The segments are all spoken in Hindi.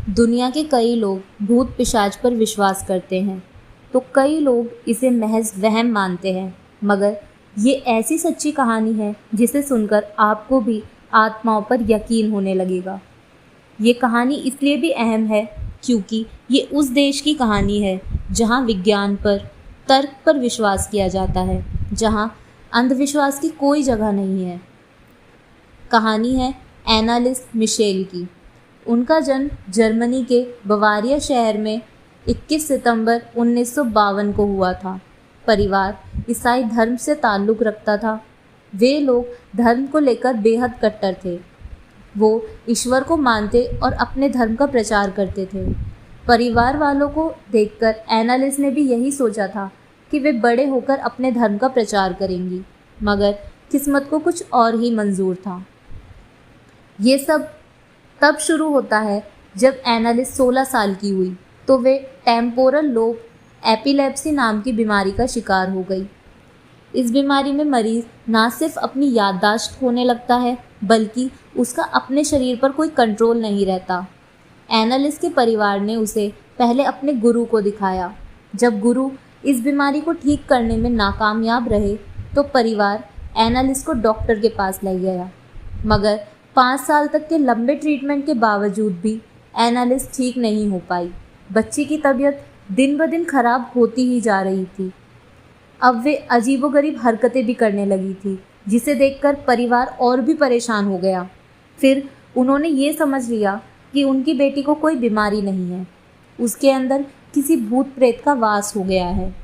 दुनिया के कई लोग भूत पिशाच पर विश्वास करते हैं, तो कई लोग इसे महज वहम मानते हैं। मगर ये ऐसी सच्ची कहानी है जिसे सुनकर आपको भी आत्माओं पर यकीन होने लगेगा। ये कहानी इसलिए भी अहम है क्योंकि ये उस देश की कहानी है जहाँ विज्ञान पर, तर्क पर विश्वास किया जाता है, जहाँ अंधविश्वास की कोई जगह नहीं है। कहानी है एनालिस मिशेल की। उनका जन्म जर्मनी के बवारिया शहर में 21 सितंबर 1952 को हुआ था। परिवार ईसाई धर्म से ताल्लुक़ रखता था। वे लोग धर्म को लेकर बेहद कट्टर थे। वो ईश्वर को मानते और अपने धर्म का प्रचार करते थे। परिवार वालों को देखकर एनालिस ने भी यही सोचा था कि वे बड़े होकर अपने धर्म का प्रचार करेंगी, मगर किस्मत को कुछ और ही मंजूर था। ये सब तब शुरू होता है जब एनालिस 16 साल की हुई तो वे टेम्पोरल लोब एपिलेप्सी नाम की बीमारी का शिकार हो गई। इस बीमारी में मरीज ना सिर्फ अपनी याददाश्त खोने लगता है, बल्कि उसका अपने शरीर पर कोई कंट्रोल नहीं रहता। एनालिस के परिवार ने उसे पहले अपने गुरु को दिखाया। जब गुरु इस बीमारी को ठीक करने में नाकामयाब रहे तो परिवार एनालिस को डॉक्टर के पास ले गया, मगर 5 साल तक के लंबे ट्रीटमेंट के बावजूद भी एनालिस ठीक नहीं हो पाई। बच्ची की तबीयत दिन ब दिन खराब होती ही जा रही थी। अब वे अजीबोगरीब हरकतें भी करने लगी थी, जिसे देखकर परिवार और भी परेशान हो गया। फिर उन्होंने ये समझ लिया कि उनकी बेटी को कोई बीमारी नहीं है, उसके अंदर किसी भूत प्रेत का वास हो गया है।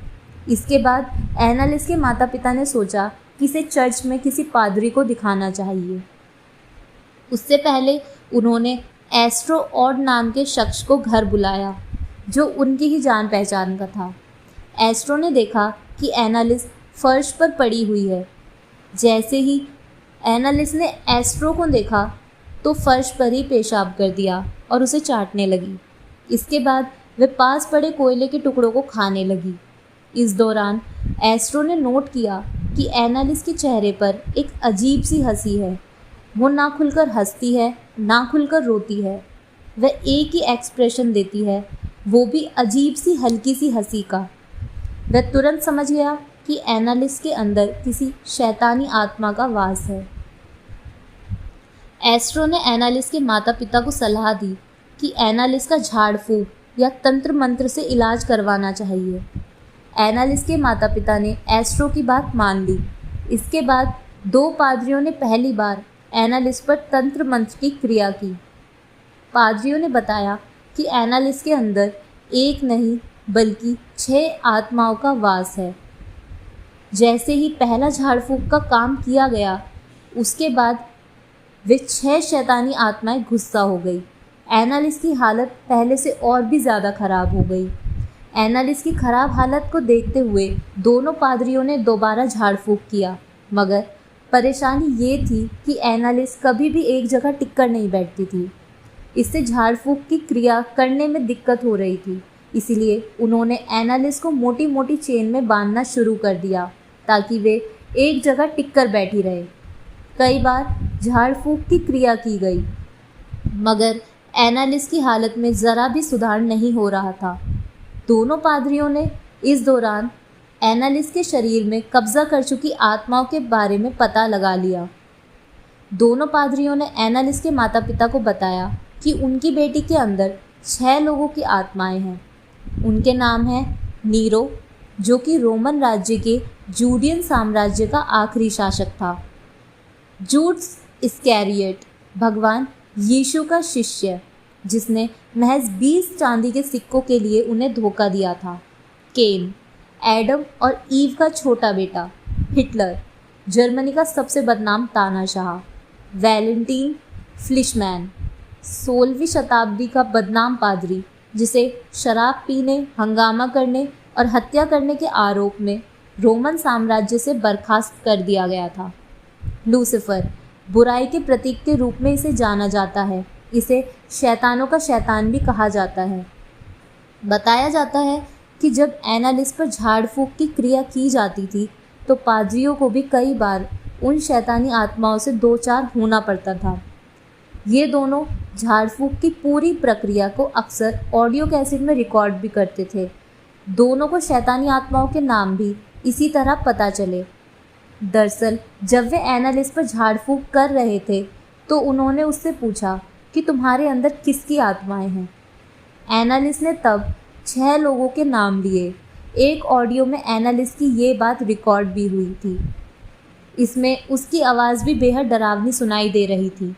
इसके बाद एनालिस के माता पिता ने सोचा कि इसे चर्च में किसी पादरी को दिखाना चाहिए। उससे पहले उन्होंने एस्ट्रो ऑड नाम के शख्स को घर बुलाया, जो उनकी ही जान पहचान का था। एस्ट्रो ने देखा कि एनालिस फर्श पर पड़ी हुई है। जैसे ही एनालिस ने एस्ट्रो को देखा तो फर्श पर ही पेशाब कर दिया और उसे चाटने लगी। इसके बाद वे पास पड़े कोयले के टुकड़ों को खाने लगी। इस दौरान एस्ट्रो ने नोट किया कि एनालिस के चेहरे पर एक अजीब सी हंसी है। वो ना खुलकर हंसती है, ना खुलकर रोती है। वह एक ही एक्सप्रेशन देती है, वो भी अजीब सी हल्की सी हंसी का। वह तुरंत समझ गया कि एनालिस के अंदर किसी शैतानी आत्मा का वास है। एस्ट्रो ने एनालिस के माता पिता को सलाह दी कि एनालिस का झाड़ फूंक या तंत्र मंत्र से इलाज करवाना चाहिए। एनालिस के माता पिता ने एस्ट्रो की बात मान ली। इसके बाद 2 पादरियों ने पहली बार एनालिस पर तंत्र मंत्र की क्रिया की। पादरियों ने बताया कि एनालिस के अंदर एक नहीं बल्कि 6 आत्माओं का वास है। जैसे ही पहला झाड़ फूंक का काम किया गया, उसके बाद वे 6 शैतानी आत्माएं गुस्सा हो गई। एनालिस की हालत पहले से और भी ज़्यादा खराब हो गई। एनालिस की खराब हालत को देखते हुए दोनों पादरियों ने दोबारा झाड़ फूंक किया, मगर परेशानी ये थी कि एनालिस कभी भी एक जगह टिक कर नहीं बैठती थी। इससे झाड़ फूंक की क्रिया करने में दिक्कत हो रही थी। इसीलिए उन्होंने एनालिस को मोटी मोटी चेन में बांधना शुरू कर दिया ताकि वे एक जगह टिक कर बैठी रहे। कई बार झाड़ फूंक की क्रिया की गई, मगर एनालिस की हालत में ज़रा भी सुधार नहीं हो रहा था। दोनों पादरियों ने इस दौरान एनालिस के शरीर में कब्जा कर चुकी आत्माओं के बारे में पता लगा लिया। दोनों पादरियों ने एनालिस के माता पिता को बताया कि उनकी बेटी के अंदर 6 लोगों की आत्माएं हैं। उनके नाम हैं नीरो, जो कि रोमन राज्य के जूडियन साम्राज्य का आखिरी शासक था। जूड्स इस्कैरियोट, भगवान यीशु का शिष्य, जिसने महज 20 चांदी के सिक्कों के लिए उन्हें धोखा दिया था। केन, एडम और ईव का छोटा बेटा। हिटलर, जर्मनी का सबसे बदनाम तानाशाह। वैलेंटीन फ्लिशमैन, 16वीं शताब्दी का बदनाम पादरी, जिसे शराब पीने, हंगामा करने और हत्या करने के आरोप में रोमन साम्राज्य से बर्खास्त कर दिया गया था। लूसीफर, बुराई के प्रतीक के रूप में इसे जाना जाता है। इसे शैतानों का शैतान भी कहा जाता है। बताया जाता है कि जब एनालिस पर झाड़ फूंक की क्रिया की जाती थी तो पादरियों को भी कई बार उन शैतानी आत्माओं से 2-4 होना पड़ता था। ये दोनों झाड़ फूँक की पूरी प्रक्रिया को अक्सर ऑडियो कैसेट में रिकॉर्ड भी करते थे। दोनों को शैतानी आत्माओं के नाम भी इसी तरह पता चले। दरअसल जब वे एनालिस पर झाड़ फूँक कर रहे थे तो उन्होंने उससे पूछा कि तुम्हारे अंदर किसकी आत्माएं हैं। एनालिस ने तब 6 लोगों के नाम लिए। एक ऑडियो में एनालिस की ये बात रिकॉर्ड भी हुई थी। इसमें उसकी आवाज़ भी बेहद डरावनी सुनाई दे रही थी।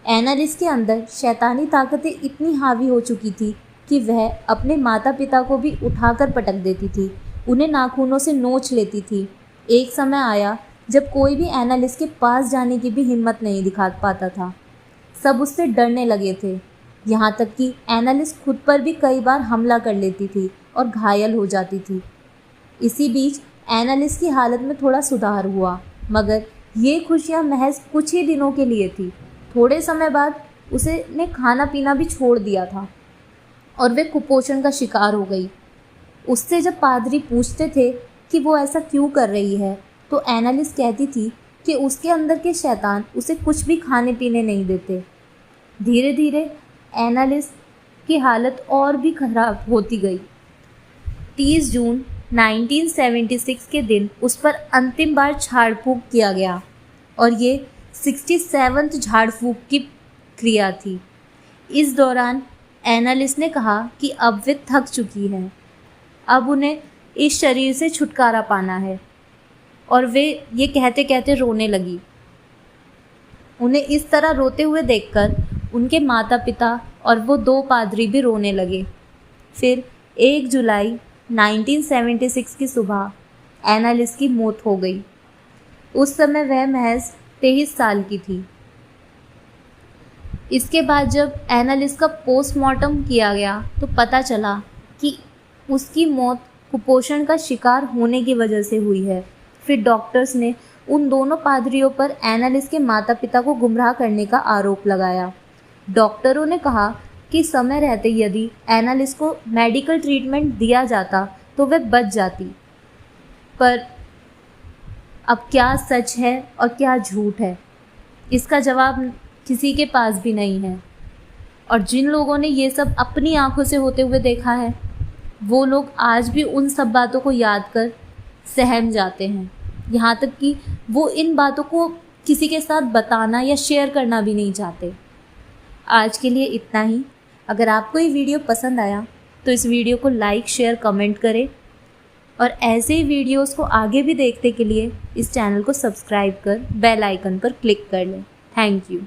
एनालिस के अंदर शैतानी ताकतें इतनी हावी हो चुकी थी कि वह अपने माता पिता को भी उठाकर पटक देती थी, उन्हें नाखूनों से नोच लेती थी। एक समय आया जब कोई भी एनालिस के पास जाने की भी हिम्मत नहीं दिखा पाता था। सब उससे डरने लगे थे, यहाँ तक कि एनालिस खुद पर भी कई बार हमला कर लेती थी और घायल हो जाती थी। इसी बीच एनालिस की हालत में थोड़ा सुधार हुआ, मगर ये खुशियाँ महज कुछ ही दिनों के लिए थी। थोड़े समय बाद उसने खाना पीना भी छोड़ दिया था और वे कुपोषण का शिकार हो गई। उससे जब पादरी पूछते थे कि वो ऐसा क्यों कर रही है, तो एनालिस कहती थी कि उसके अंदर के शैतान उसे कुछ भी खाने पीने नहीं देते। धीरे धीरे एनालिस की हालत और भी खराब होती गई। 30 जून 1976 के दिन उस पर अंतिम बार झाड़ फूँक किया गया और ये 67th झाड़ फूँक की क्रिया थी। इस दौरान एनालिस ने कहा कि अब वे थक चुकी हैं, अब उन्हें इस शरीर से छुटकारा पाना है, और वे ये कहते कहते रोने लगी। उन्हें इस तरह रोते हुए देखकर उनके माता पिता और वो 2 पादरी भी रोने लगे। फिर 1 जुलाई 1976 की सुबह एनालिस की मौत हो गई। उस समय वह महज 23 साल की थी। इसके बाद जब एनालिस का पोस्टमार्टम किया गया तो पता चला कि उसकी मौत कुपोषण का शिकार होने की वजह से हुई है। फिर डॉक्टर्स ने उन दोनों पादरियों पर एनालिस के माता पिता को गुमराह करने का आरोप लगाया। डॉक्टरों ने कहा कि समय रहते यदि एनालिस को मेडिकल ट्रीटमेंट दिया जाता तो वह बच जाती, पर अब क्या सच है और क्या झूठ है, इसका जवाब किसी के पास भी नहीं है। और जिन लोगों ने ये सब अपनी आंखों से होते हुए देखा है, वो लोग आज भी उन सब बातों को याद कर सहम जाते हैं, यहाँ तक कि वो इन बातों को किसी के साथ बताना या शेयर करना भी नहीं चाहते। आज के लिए इतना ही। अगर आपको ये वीडियो पसंद आया तो इस वीडियो को लाइक, शेयर, कमेंट करें और ऐसे ही वीडियोस को आगे भी देखने के लिए इस चैनल को सब्सक्राइब कर बेल आइकन पर क्लिक कर लें। Thank you.